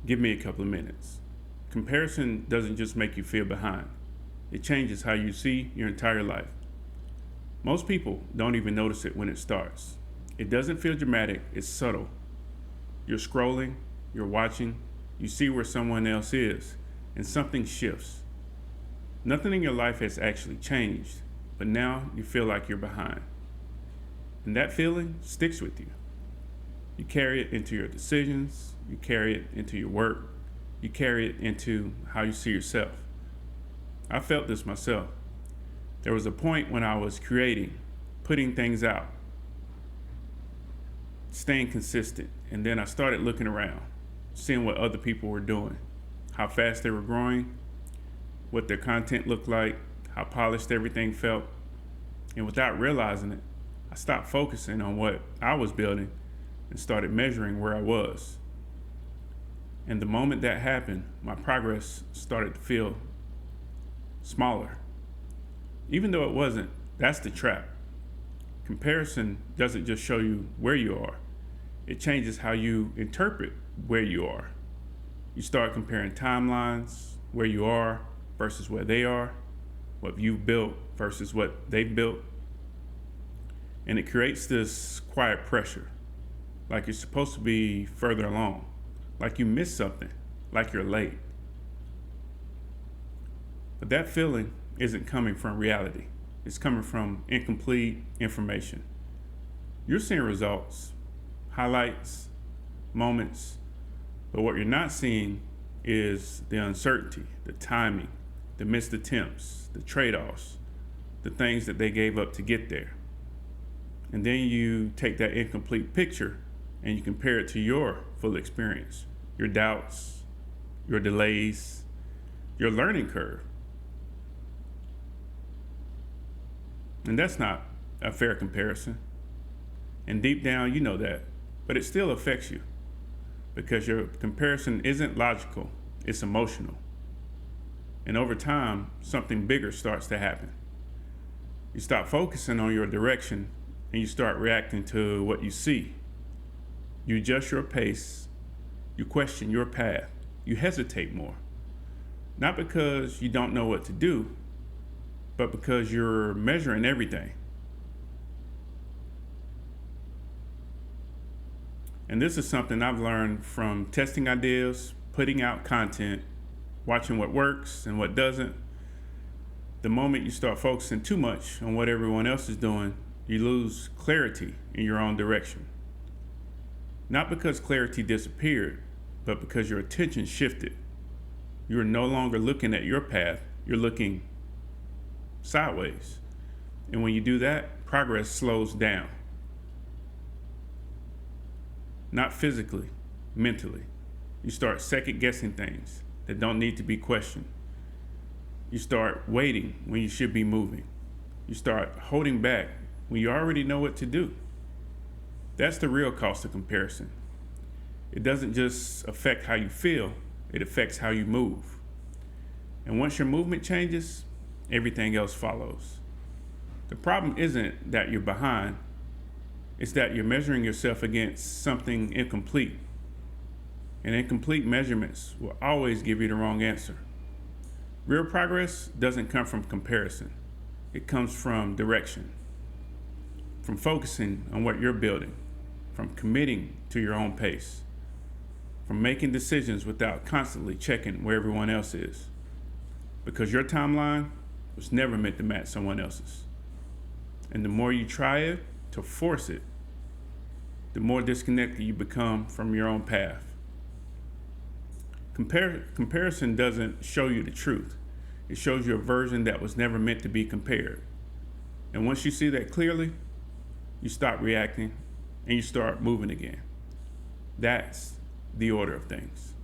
Give me a couple of minutes. Comparison doesn't just make you feel behind, it changes how you see your entire life. Most people don't even notice it when it starts. It doesn't feel dramatic, it's subtle. You're scrolling, you're watching, you see where someone else is, and something shifts. Nothing in your life has actually changed, but now you feel like you're behind. And that feeling sticks with you. You carry it into your decisions, you carry it into your work, you carry it into how you see yourself. I felt this myself. There was a point when I was creating, putting things out, staying consistent, and then I started looking around, seeing what other people were doing, how fast they were growing, what their content looked like, how polished everything felt. And without realizing it, I stopped focusing on what I was building and started measuring where I was. And the moment that happened, my progress started to feel smaller. Even though it wasn't, that's the trap. Comparison doesn't just show you where you are, it changes how you interpret where you are. You start comparing timelines, where you are versus where they are, what you've built versus what they've built. And it creates this quiet pressure, like you're supposed to be further along, like you missed something, like you're late. But that feeling isn't coming from reality. It's coming from incomplete information. You're seeing results, highlights, moments, but what you're not seeing is the uncertainty, the timing, the missed attempts, the trade-offs, the things that they gave up to get there. And then you take that incomplete picture and you compare it to your full experience, your doubts, your delays, your learning curve. And that's not a fair comparison. And deep down, you know that, but it still affects you because your comparison isn't logical, it's emotional. And over time, something bigger starts to happen. You stop focusing on your direction and you start reacting to what you see. You adjust your pace, you question your path, you hesitate more. Not because you don't know what to do, but because you're measuring everything. And this is something I've learned from testing ideas, putting out content, watching what works and what doesn't. The moment you start focusing too much on what everyone else is doing, you lose clarity in your own direction. Not because clarity disappeared, but because your attention shifted. You're no longer looking at your path, you're looking sideways. And when you do that, progress slows down. Not physically, mentally. You start second guessing things that don't need to be questioned. You start waiting when you should be moving. You start holding back when you already know what to do. That's the real cost of comparison. It doesn't just affect how you feel, it affects how you move. And once your movement changes, everything else follows. The problem isn't that you're behind, it's that you're measuring yourself against something incomplete. And incomplete measurements will always give you the wrong answer. Real progress doesn't come from comparison. It comes from direction, from focusing on what you're building, from committing to your own pace, from making decisions without constantly checking where everyone else is. Because your timeline was never meant to match someone else's. And the more you try it, to force it, the more disconnected you become from your own path. Comparison doesn't show you the truth. It shows you a version that was never meant to be compared. And once you see that clearly, you stop reacting and you start moving again. That's the order of things.